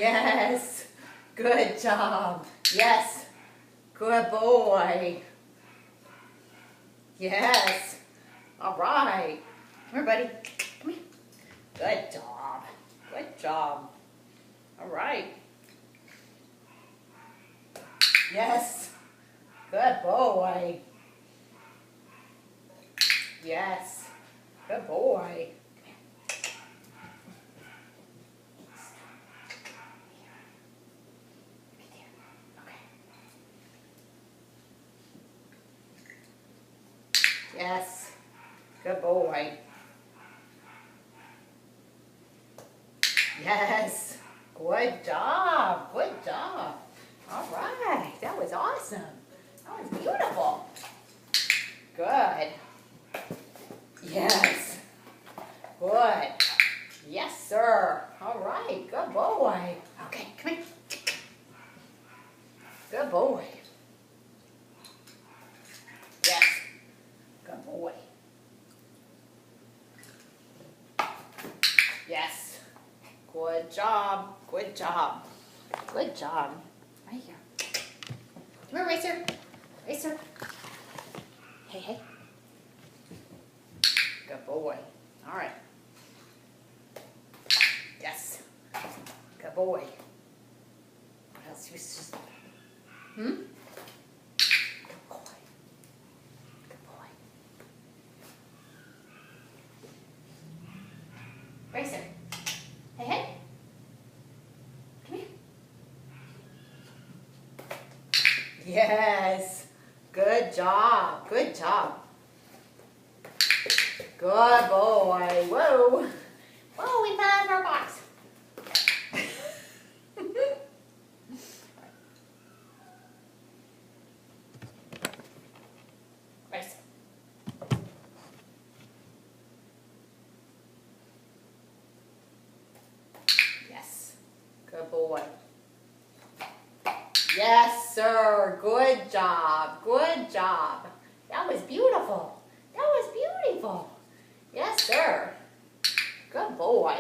Yes. Good job. Yes. Good boy. Yes. All right. Come here, buddy. Come here. Good job. Good job. All right. Yes. Good boy. Yes. Good boy. Yes. Good boy. Yes. Good job. Good job. All right. That was awesome. That was beautiful. Good. Yes. Good. Yes, sir. All right. Good boy. Okay, come here. Good boy. Yes. Good boy. Yes. Good job. Good job. Good job. Right here. Come here, Racer. Racer. Hey, hey. Good boy. All right. Yes. Good boy. What else? You just... Hmm? Good boy. Good boy. Racer. Hey, hey. Come here. Yes. Good job. Good job. Good boy. Whoa. Whoa, we found our box. Racer. Yes. Good boy. Yes, sir. Good job. Good job. That was beautiful. That was beautiful. Yes, sir. Good boy.